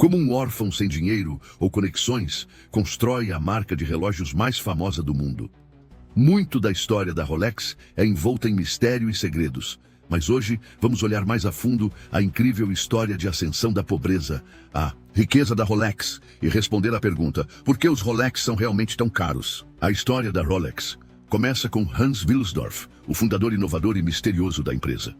Como um órfão sem dinheiro ou conexões, constrói a marca de relógios mais famosa do mundo. Muito da história da Rolex é envolta em mistério e segredos, mas hoje vamos olhar mais a fundo a incrível história de ascensão da pobreza, a riqueza da Rolex, e responder à pergunta: por que os Rolex são realmente tão caros? A história da Rolex começa com Hans Wilsdorf, o fundador inovador e misterioso da empresa.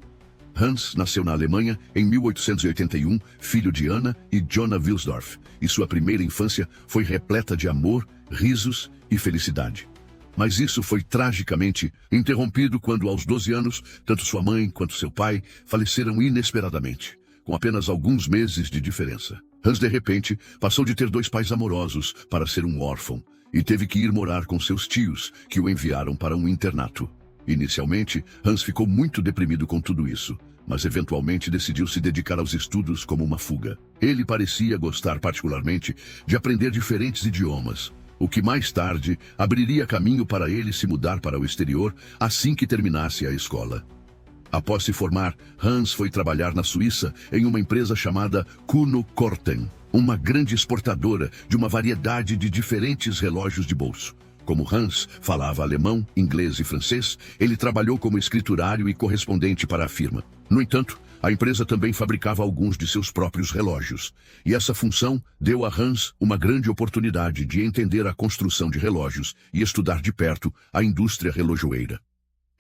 Hans nasceu na Alemanha em 1881, filho de Anna e Jonah Wilsdorf, e sua primeira infância foi repleta de amor, risos e felicidade. Mas isso foi tragicamente interrompido quando, aos 12 anos, tanto sua mãe quanto seu pai faleceram inesperadamente, com apenas alguns meses de diferença. Hans, de repente, passou de ter dois pais amorosos para ser um órfão, e teve que ir morar com seus tios, que o enviaram para um internato. Inicialmente, Hans ficou muito deprimido com tudo isso, mas eventualmente decidiu se dedicar aos estudos como uma fuga. Ele parecia gostar particularmente de aprender diferentes idiomas, o que mais tarde abriria caminho para ele se mudar para o exterior assim que terminasse a escola. Após se formar, Hans foi trabalhar na Suíça em uma empresa chamada Kuno Korten, uma grande exportadora de uma variedade de diferentes relógios de bolso. Como Hans falava alemão, inglês e francês, ele trabalhou como escriturário e correspondente para a firma. No entanto, a empresa também fabricava alguns de seus próprios relógios, e essa função deu a Hans uma grande oportunidade de entender a construção de relógios e estudar de perto a indústria relojoeira.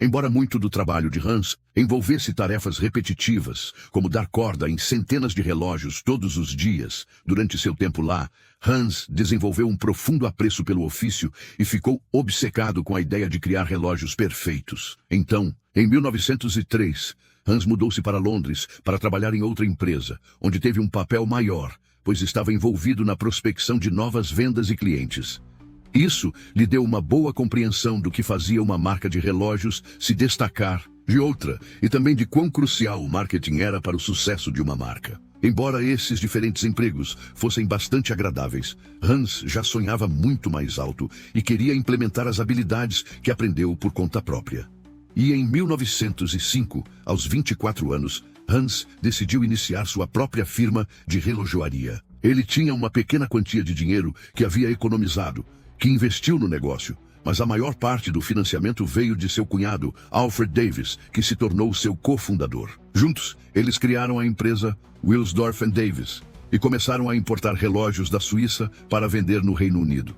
Embora muito do trabalho de Hans envolvesse tarefas repetitivas, como dar corda em centenas de relógios todos os dias, durante seu tempo lá, Hans desenvolveu um profundo apreço pelo ofício e ficou obcecado com a ideia de criar relógios perfeitos. Então, em 1903, Hans mudou-se para Londres para trabalhar em outra empresa, onde teve um papel maior, pois estava envolvido na prospecção de novas vendas e clientes. Isso lhe deu uma boa compreensão do que fazia uma marca de relógios se destacar de outra, e também de quão crucial o marketing era para o sucesso de uma marca. Embora esses diferentes empregos fossem bastante agradáveis, Hans já sonhava muito mais alto e queria implementar as habilidades que aprendeu por conta própria. E em 1905, aos 24 anos, Hans decidiu iniciar sua própria firma de relojoaria. Ele tinha uma pequena quantia de dinheiro que havia economizado, que investiu no negócio, mas a maior parte do financiamento veio de seu cunhado, Alfred Davis, que se tornou seu cofundador. Juntos, eles criaram a empresa Wilsdorf Davis e começaram a importar relógios da Suíça para vender no Reino Unido.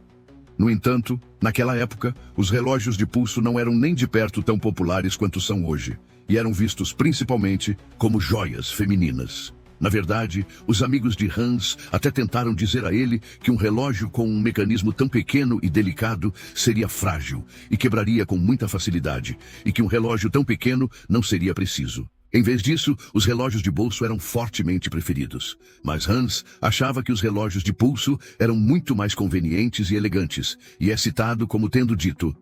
No entanto, naquela época, os relógios de pulso não eram nem de perto tão populares quanto são hoje, e eram vistos principalmente como joias femininas. Na verdade, os amigos de Hans até tentaram dizer a ele que um relógio com um mecanismo tão pequeno e delicado seria frágil e quebraria com muita facilidade, e que um relógio tão pequeno não seria preciso. Em vez disso, os relógios de bolso eram fortemente preferidos. Mas Hans achava que os relógios de pulso eram muito mais convenientes e elegantes, e é citado como tendo dito: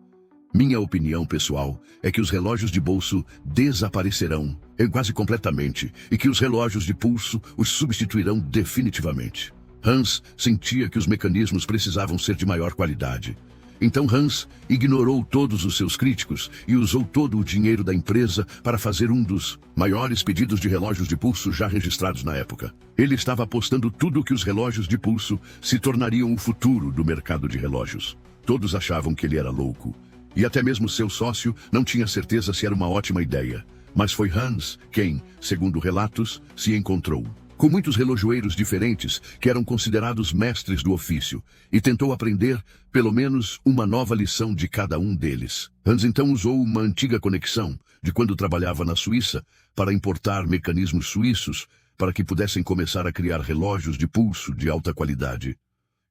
"Minha opinião pessoal é que os relógios de bolso desaparecerão quase completamente e que os relógios de pulso os substituirão definitivamente." Hans sentia que os mecanismos precisavam ser de maior qualidade. Então Hans ignorou todos os seus críticos e usou todo o dinheiro da empresa para fazer um dos maiores pedidos de relógios de pulso já registrados na época. Ele estava apostando tudo que os relógios de pulso se tornariam o futuro do mercado de relógios. Todos achavam que ele era louco. E até mesmo seu sócio não tinha certeza se era uma ótima ideia. Mas foi Hans quem, segundo relatos, se encontrou com muitos relojoeiros diferentes que eram considerados mestres do ofício, e tentou aprender pelo menos uma nova lição de cada um deles. Hans então usou uma antiga conexão de quando trabalhava na Suíça para importar mecanismos suíços para que pudessem começar a criar relógios de pulso de alta qualidade.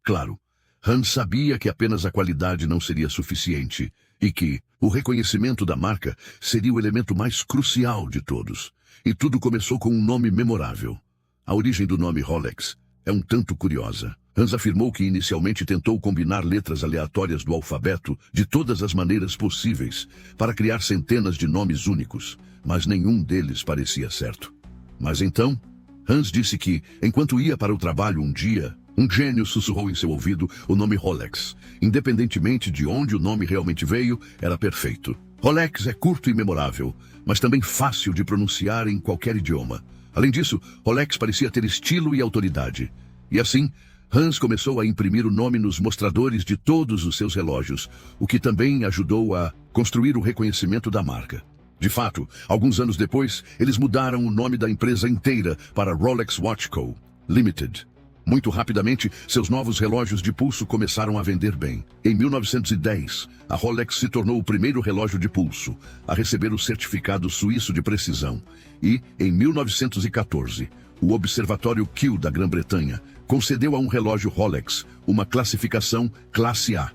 Claro, Hans sabia que apenas a qualidade não seria suficiente e que o reconhecimento da marca seria o elemento mais crucial de todos. E tudo começou com um nome memorável. A origem do nome Rolex é um tanto curiosa. Hans afirmou que inicialmente tentou combinar letras aleatórias do alfabeto de todas as maneiras possíveis para criar centenas de nomes únicos, mas nenhum deles parecia certo. Mas então, Hans disse que, enquanto ia para o trabalho um dia, um gênio sussurrou em seu ouvido o nome Rolex. Independentemente de onde o nome realmente veio, era perfeito. Rolex é curto e memorável, mas também fácil de pronunciar em qualquer idioma. Além disso, Rolex parecia ter estilo e autoridade. E assim, Hans começou a imprimir o nome nos mostradores de todos os seus relógios, o que também ajudou a construir o reconhecimento da marca. De fato, alguns anos depois, eles mudaram o nome da empresa inteira para Rolex Watch Co. Limited. Muito rapidamente, seus novos relógios de pulso começaram a vender bem. Em 1910, a Rolex se tornou o primeiro relógio de pulso a receber o certificado suíço de precisão. E, em 1914, o Observatório Kew da Grã-Bretanha concedeu a um relógio Rolex uma classificação Classe A,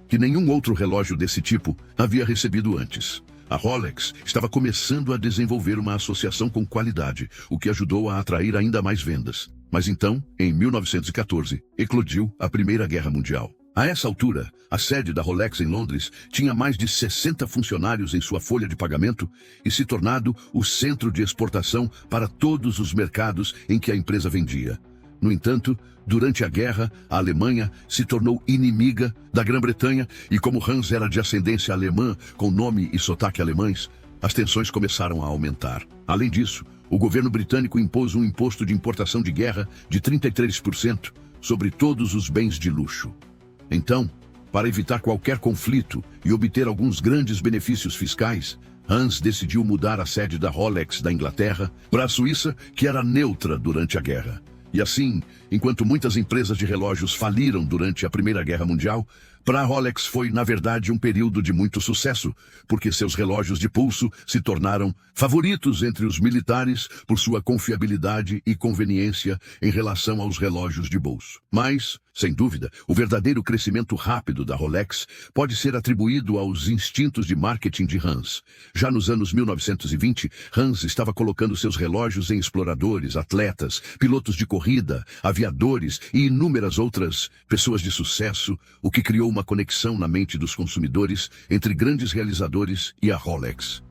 que nenhum outro relógio desse tipo havia recebido antes. A Rolex estava começando a desenvolver uma associação com qualidade, o que ajudou a atrair ainda mais vendas. Mas então, em 1914, eclodiu a Primeira Guerra Mundial. A essa altura, a sede da Rolex em Londres tinha mais de 60 funcionários em sua folha de pagamento e se tornado o centro de exportação para todos os mercados em que a empresa vendia. No entanto, durante a guerra, a Alemanha se tornou inimiga da Grã-Bretanha e como Hans era de ascendência alemã, com nome e sotaque alemães, as tensões começaram a aumentar. Além disso, o governo britânico impôs um imposto de importação de guerra de 33% sobre todos os bens de luxo. Então, para evitar qualquer conflito e obter alguns grandes benefícios fiscais, Hans decidiu mudar a sede da Rolex da Inglaterra para a Suíça, que era neutra durante a guerra. E assim, enquanto muitas empresas de relógios faliram durante a Primeira Guerra Mundial, para a Rolex foi, na verdade, um período de muito sucesso, porque seus relógios de pulso se tornaram favoritos entre os militares por sua confiabilidade e conveniência em relação aos relógios de bolso. Mas, sem dúvida, o verdadeiro crescimento rápido da Rolex pode ser atribuído aos instintos de marketing de Hans. Já nos anos 1920, Hans estava colocando seus relógios em exploradores, atletas, pilotos de corrida, aviadores e inúmeras outras pessoas de sucesso, o que criou uma conexão na mente dos consumidores entre grandes realizadores e a Rolex.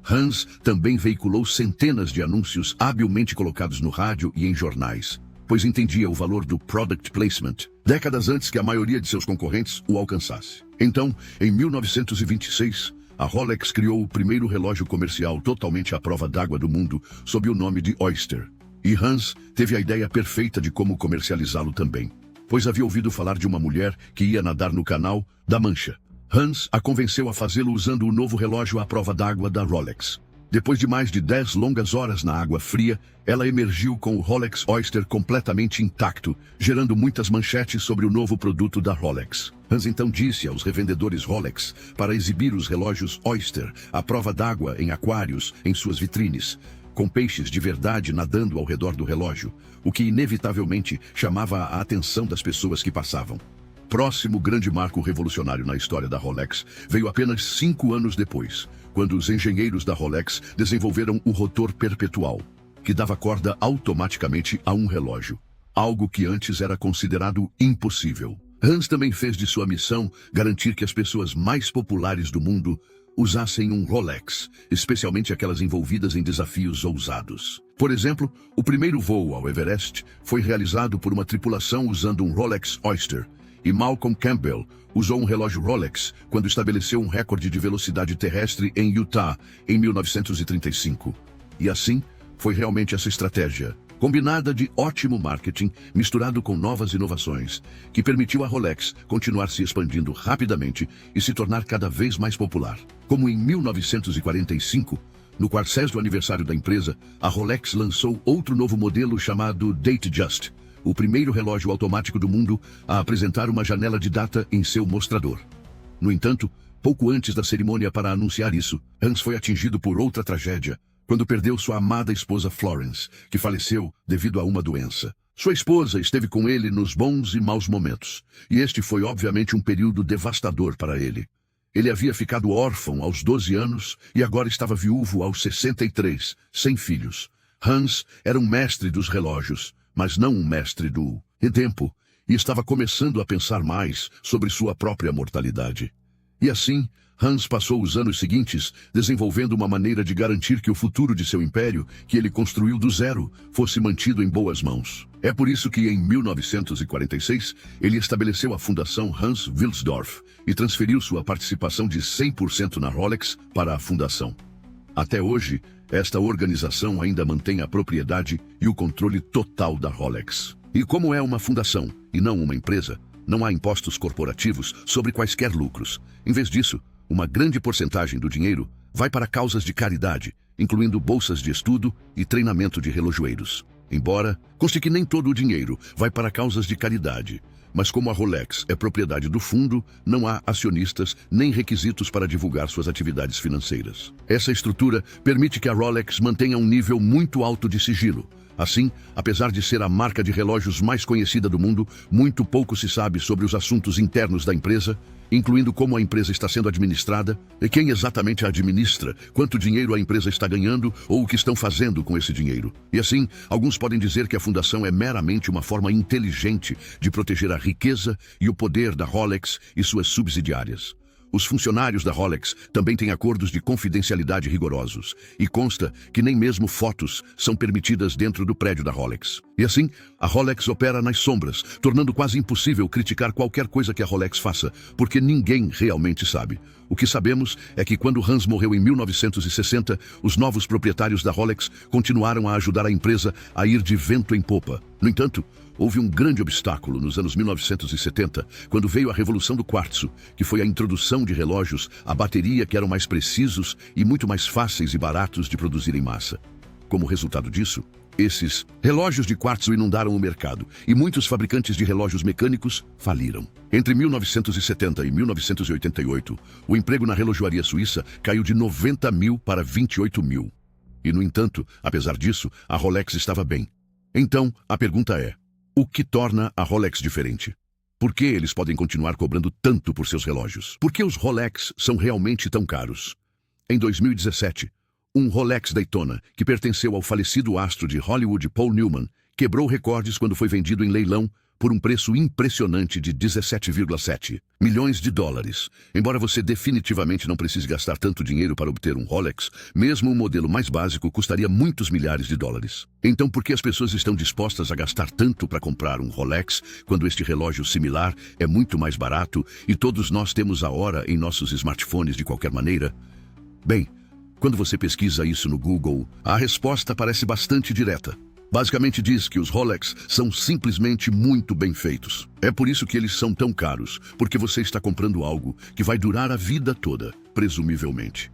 Hans também veiculou centenas de anúncios habilmente colocados no rádio e em jornais, pois entendia o valor do product placement, décadas antes que a maioria de seus concorrentes o alcançasse. Então, em 1926, a Rolex criou o primeiro relógio comercial totalmente à prova d'água do mundo, sob o nome de Oyster. E Hans teve a ideia perfeita de como comercializá-lo também, pois havia ouvido falar de uma mulher que ia nadar no canal da Mancha. Hans a convenceu a fazê-lo usando o novo relógio à prova d'água da Rolex. Depois de mais de 10 longas horas na água fria, ela emergiu com o Rolex Oyster completamente intacto, gerando muitas manchetes sobre o novo produto da Rolex. Hans então disse aos revendedores Rolex para exibir os relógios Oyster à prova d'água em aquários em suas vitrines, com peixes de verdade nadando ao redor do relógio, o que inevitavelmente chamava a atenção das pessoas que passavam. Próximo grande marco revolucionário na história da Rolex veio apenas 5 anos depois, quando os engenheiros da Rolex desenvolveram o rotor perpetual, que dava corda automaticamente a um relógio, algo que antes era considerado impossível. Hans também fez de sua missão garantir que as pessoas mais populares do mundo usassem um Rolex, especialmente aquelas envolvidas em desafios ousados. Por exemplo, o primeiro voo ao Everest foi realizado por uma tripulação usando um Rolex Oyster, e Malcolm Campbell usou um relógio Rolex quando estabeleceu um recorde de velocidade terrestre em Utah em 1935. E assim, foi realmente essa estratégia, combinada de ótimo marketing, misturado com novas inovações, que permitiu à Rolex continuar se expandindo rapidamente e se tornar cada vez mais popular. Como em 1945, no 40º aniversário da empresa, a Rolex lançou outro novo modelo chamado Datejust, o primeiro relógio automático do mundo a apresentar uma janela de data em seu mostrador. No entanto, pouco antes da cerimônia para anunciar isso, Hans foi atingido por outra tragédia, quando perdeu sua amada esposa Florence, que faleceu devido a uma doença. Sua esposa esteve com ele nos bons e maus momentos, e este foi obviamente um período devastador para ele. Ele havia ficado órfão aos 12 anos e agora estava viúvo aos 63, sem filhos. Hans era um mestre dos relógios, mas não um mestre do tempo, e estava começando a pensar mais sobre sua própria mortalidade. E assim, Hans passou os anos seguintes desenvolvendo uma maneira de garantir que o futuro de seu império, que ele construiu do zero, fosse mantido em boas mãos. É por isso que, em 1946, ele estabeleceu a Fundação Hans Wilsdorf e transferiu sua participação de 100% na Rolex para a fundação. Até hoje, esta organização ainda mantém a propriedade e o controle total da Rolex. E como é uma fundação e não uma empresa, não há impostos corporativos sobre quaisquer lucros. Em vez disso, uma grande porcentagem do dinheiro vai para causas de caridade, incluindo bolsas de estudo e treinamento de relojoeiros. Embora conste que nem todo o dinheiro vai para causas de caridade, mas como a Rolex é propriedade do fundo, não há acionistas nem requisitos para divulgar suas atividades financeiras. Essa estrutura permite que a Rolex mantenha um nível muito alto de sigilo. Assim, apesar de ser a marca de relógios mais conhecida do mundo, muito pouco se sabe sobre os assuntos internos da empresa, incluindo como a empresa está sendo administrada e quem exatamente a administra, quanto dinheiro a empresa está ganhando ou o que estão fazendo com esse dinheiro. E assim, alguns podem dizer que a fundação é meramente uma forma inteligente de proteger a riqueza e o poder da Rolex e suas subsidiárias. Os funcionários da Rolex também têm acordos de confidencialidade rigorosos, e consta que nem mesmo fotos são permitidas dentro do prédio da Rolex. E assim, a Rolex opera nas sombras, tornando quase impossível criticar qualquer coisa que a Rolex faça, porque ninguém realmente sabe. O que sabemos é que quando Hans morreu em 1960, os novos proprietários da Rolex continuaram a ajudar a empresa a ir de vento em popa. No entanto, houve um grande obstáculo nos anos 1970, quando veio a Revolução do Quartzo, que foi a introdução de relógios a bateria que eram mais precisos e muito mais fáceis e baratos de produzir em massa. Como resultado disso, esses relógios de quartzo inundaram o mercado e muitos fabricantes de relógios mecânicos faliram. Entre 1970 e 1988, o emprego na relojoaria suíça caiu de 90 mil para 28 mil. E, no entanto, apesar disso, a Rolex estava bem. Então, a pergunta é: o que torna a Rolex diferente? Por que eles podem continuar cobrando tanto por seus relógios? Por que os Rolex são realmente tão caros? Em 2017, um Rolex Daytona, que pertenceu ao falecido astro de Hollywood Paul Newman, quebrou recordes quando foi vendido em leilão por um preço impressionante de 17,7 milhões de dólares. Embora você definitivamente não precise gastar tanto dinheiro para obter um Rolex, mesmo um modelo mais básico custaria muitos milhares de dólares. Então, por que as pessoas estão dispostas a gastar tanto para comprar um Rolex, quando este relógio similar é muito mais barato e todos nós temos a hora em nossos smartphones de qualquer maneira? Bem, quando você pesquisa isso no Google, a resposta parece bastante direta. Basicamente diz que os Rolex são simplesmente muito bem feitos. É por isso que eles são tão caros, porque você está comprando algo que vai durar a vida toda, presumivelmente.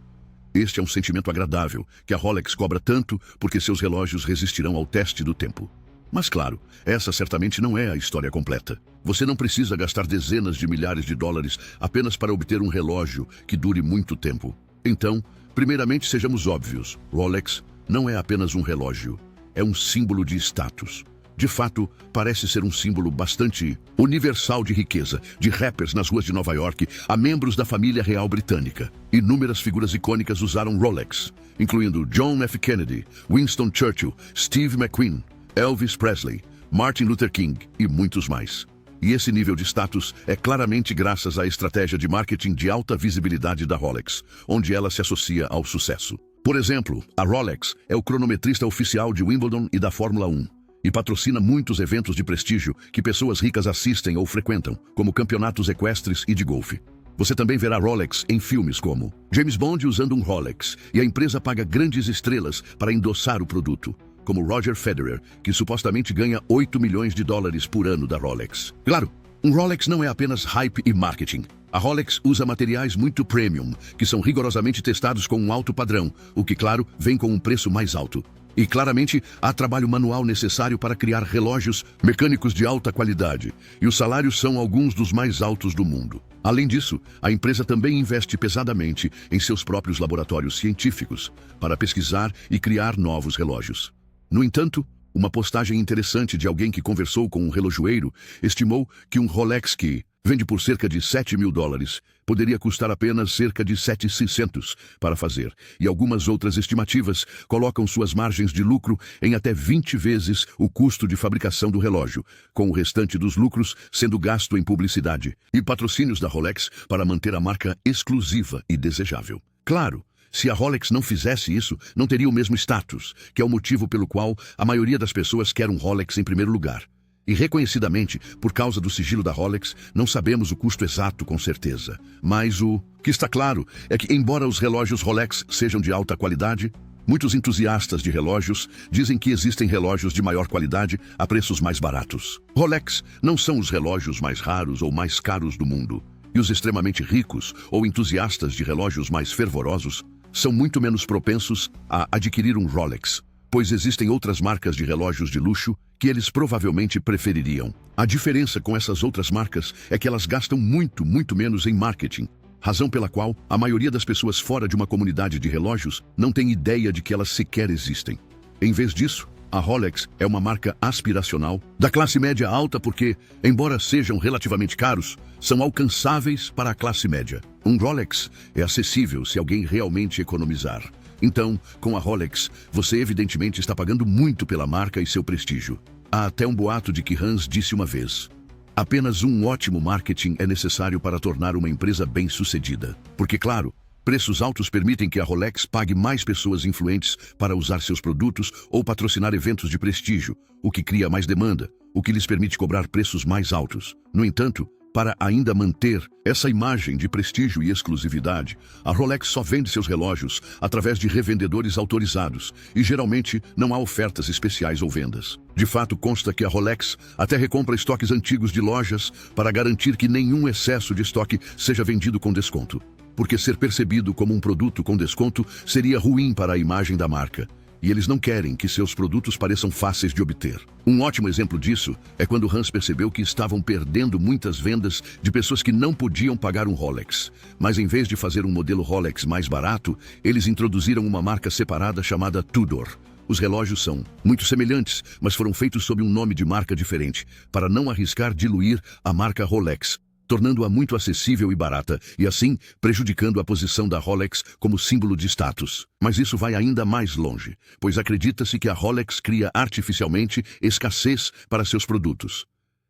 Este é um sentimento agradável, que a Rolex cobra tanto porque seus relógios resistirão ao teste do tempo. Mas claro, essa certamente não é a história completa. Você não precisa gastar dezenas de milhares de dólares apenas para obter um relógio que dure muito tempo. Então, primeiramente, sejamos óbvios, Rolex não é apenas um relógio, é um símbolo de status. De fato, parece ser um símbolo bastante universal de riqueza, de rappers nas ruas de Nova York a membros da família real britânica. Inúmeras figuras icônicas usaram Rolex, incluindo John F. Kennedy, Winston Churchill, Steve McQueen, Elvis Presley, Martin Luther King e muitos mais. E esse nível de status é claramente graças à estratégia de marketing de alta visibilidade da Rolex, onde ela se associa ao sucesso. Por exemplo, a Rolex é o cronometrista oficial de Wimbledon e da Fórmula 1, e patrocina muitos eventos de prestígio que pessoas ricas assistem ou frequentam, como campeonatos equestres e de golfe. Você também verá Rolex em filmes como James Bond usando um Rolex, e a empresa paga grandes estrelas para endossar o produto, como Roger Federer, que supostamente ganha 8 milhões de dólares por ano da Rolex. Claro, um Rolex não é apenas hype e marketing. A Rolex usa materiais muito premium, que são rigorosamente testados com um alto padrão, o que, claro, vem com um preço mais alto. E, claramente, há trabalho manual necessário para criar relógios mecânicos de alta qualidade, e os salários são alguns dos mais altos do mundo. Além disso, a empresa também investe pesadamente em seus próprios laboratórios científicos para pesquisar e criar novos relógios. No entanto, uma postagem interessante de alguém que conversou com um relojoeiro estimou que um Rolex que vende por cerca de 7 mil dólares poderia custar apenas cerca de 7.600 para fazer, e algumas outras estimativas colocam suas margens de lucro em até 20 vezes o custo de fabricação do relógio, com o restante dos lucros sendo gasto em publicidade e patrocínios da Rolex para manter a marca exclusiva e desejável. Claro, se a Rolex não fizesse isso, não teria o mesmo status, que é o motivo pelo qual a maioria das pessoas quer um Rolex em primeiro lugar. E reconhecidamente, por causa do sigilo da Rolex, não sabemos o custo exato com certeza. Mas o que está claro é que, embora os relógios Rolex sejam de alta qualidade, Muitos entusiastas de relógios dizem que existem relógios de maior qualidade a preços mais baratos. Rolex não são os relógios mais raros ou mais caros do mundo. E os extremamente ricos ou entusiastas de relógios mais fervorosos são muito menos propensos a adquirir um Rolex, pois existem outras marcas de relógios de luxo que eles provavelmente prefeririam. A diferença com essas outras marcas é que elas gastam muito menos em marketing, razão pela qual a maioria das pessoas fora de uma comunidade de relógios não tem ideia de que elas sequer existem. Em vez disso, a Rolex é uma marca aspiracional da classe média alta porque, embora sejam relativamente caros, são alcançáveis para a classe média. Um Rolex é acessível se alguém realmente economizar. Então, com a Rolex, você evidentemente está pagando muito pela marca e seu prestígio. Há até um boato de que Hans disse uma vez: apenas um ótimo marketing é necessário para tornar uma empresa bem-sucedida. Porque, claro, preços altos permitem que a Rolex pague mais pessoas influentes para usar seus produtos ou patrocinar eventos de prestígio, o que cria mais demanda, o que lhes permite cobrar preços mais altos. No entanto, para ainda manter essa imagem de prestígio e exclusividade, a Rolex só vende seus relógios através de revendedores autorizados e geralmente não há ofertas especiais ou vendas. De fato, consta que a Rolex até recompra estoques antigos de lojas para garantir que nenhum excesso de estoque seja vendido com desconto. Porque ser percebido como um produto com desconto seria ruim para a imagem da marca. E eles não querem que seus produtos pareçam fáceis de obter. Um ótimo exemplo disso é quando Hans percebeu que estavam perdendo muitas vendas de pessoas que não podiam pagar um Rolex. Mas em vez de fazer um modelo Rolex mais barato, eles introduziram uma marca separada chamada Tudor. Os relógios são muito semelhantes, mas foram feitos sob um nome de marca diferente, para não arriscar diluir a marca Rolex, tornando-a muito acessível e barata, e assim prejudicando a posição da Rolex como símbolo de status. Mas isso vai ainda mais longe, pois acredita-se que a Rolex cria artificialmente escassez para seus produtos.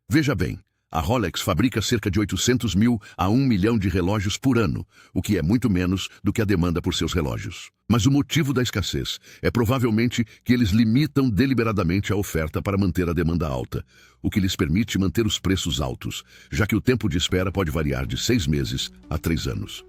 Veja bem, a Rolex fabrica cerca de 800 mil a 1 milhão de relógios por ano, o que é muito menos do que a demanda por seus relógios. Mas o motivo da escassez é provavelmente que eles limitam deliberadamente a oferta para manter a demanda alta, o que lhes permite manter os preços altos, já que o tempo de espera pode variar de 6 meses a 3 anos.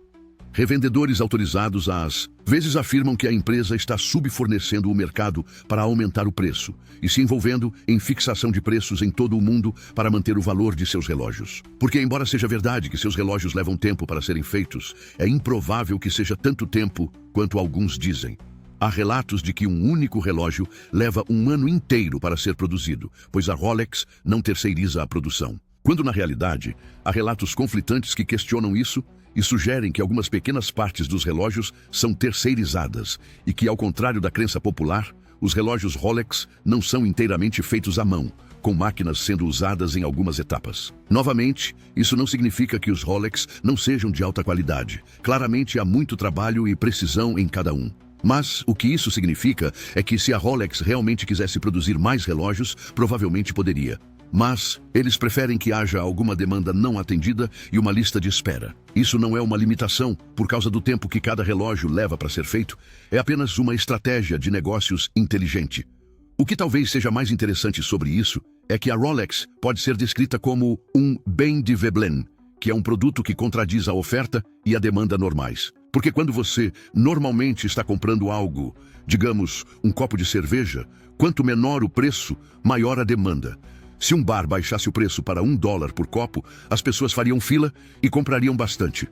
Revendedores autorizados às vezes afirmam que a empresa está subfornecendo o mercado para aumentar o preço e se envolvendo em fixação de preços em todo o mundo para manter o valor de seus relógios. Porque, embora seja verdade que seus relógios levam tempo para serem feitos, é improvável que seja tanto tempo quanto alguns dizem. Há relatos de que um único relógio leva um ano inteiro para ser produzido, pois a Rolex não terceiriza a produção. Quando, na realidade, há relatos conflitantes que questionam isso e sugerem que algumas pequenas partes dos relógios são terceirizadas e que, ao contrário da crença popular, os relógios Rolex não são inteiramente feitos à mão, com máquinas sendo usadas em algumas etapas. Novamente, isso não significa que os Rolex não sejam de alta qualidade. Claramente há muito trabalho e precisão em cada um. Mas o que isso significa é que se a Rolex realmente quisesse produzir mais relógios, provavelmente poderia. Mas eles preferem que haja alguma demanda não atendida e uma lista de espera. Isso não é uma limitação por causa do tempo que cada relógio leva para ser feito, é apenas uma estratégia de negócios inteligente. O que talvez seja mais interessante sobre isso é que a Rolex pode ser descrita como um bem de Veblen, que é um produto que contradiz a oferta e a demanda normais. Porque quando você normalmente está comprando algo, digamos, um copo de cerveja, quanto menor o preço, maior a demanda. Se um bar baixasse o preço para $1 por copo, as pessoas fariam fila e comprariam bastante.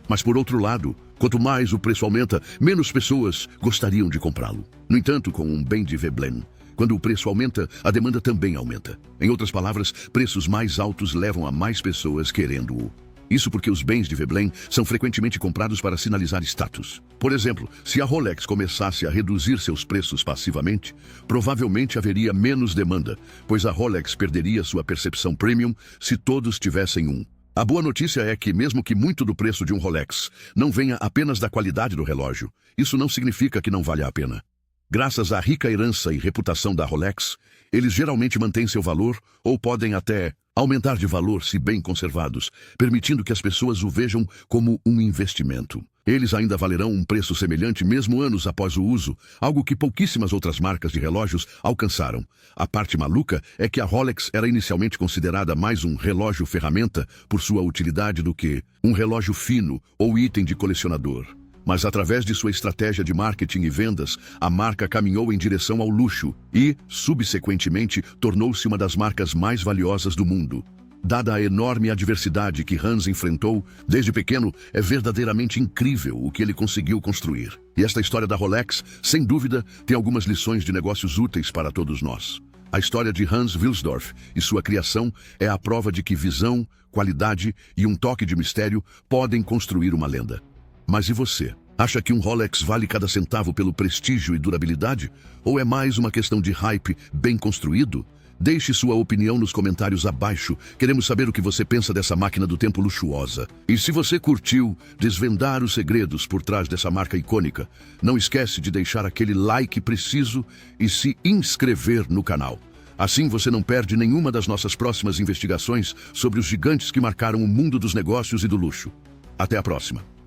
Mas por outro lado, quanto mais o preço aumenta, menos pessoas gostariam de comprá-lo. No entanto, com um bem de Veblen, quando o preço aumenta, a demanda também aumenta. Em outras palavras, preços mais altos levam a mais pessoas querendo-o. Isso porque os bens de Veblen são frequentemente comprados para sinalizar status. Por exemplo, se a Rolex começasse a reduzir seus preços passivamente, provavelmente haveria menos demanda, pois a Rolex perderia sua percepção premium se todos tivessem um. A boa notícia é que, mesmo que muito do preço de um Rolex não venha apenas da qualidade do relógio, isso não significa que não valha a pena. Graças à rica herança e reputação da Rolex, eles geralmente mantêm seu valor ou podem até aumentar de valor se bem conservados, permitindo que as pessoas o vejam como um investimento. Eles ainda valerão um preço semelhante mesmo anos após o uso, algo que pouquíssimas outras marcas de relógios alcançaram. A parte maluca é que a Rolex era inicialmente considerada mais um relógio-ferramenta por sua utilidade do que um relógio fino ou item de colecionador. Mas através de sua estratégia de marketing e vendas, a marca caminhou em direção ao luxo e, subsequentemente, tornou-se uma das marcas mais valiosas do mundo. Dada a enorme adversidade que Hans enfrentou, desde pequeno, é verdadeiramente incrível o que ele conseguiu construir. E esta história da Rolex, sem dúvida, tem algumas lições de negócios úteis para todos nós. A história de Hans Wilsdorf e sua criação é a prova de que visão, qualidade e um toque de mistério podem construir uma lenda. Mas e você? Acha que um Rolex vale cada centavo pelo prestígio e durabilidade? Ou é mais uma questão de hype bem construído? Deixe sua opinião nos comentários abaixo. Queremos saber o que você pensa dessa máquina do tempo luxuosa. E se você curtiu desvendar os segredos por trás dessa marca icônica, não esquece de deixar aquele like preciso e se inscrever no canal. Assim você não perde nenhuma das nossas próximas investigações sobre os gigantes que marcaram o mundo dos negócios e do luxo. Até a próxima!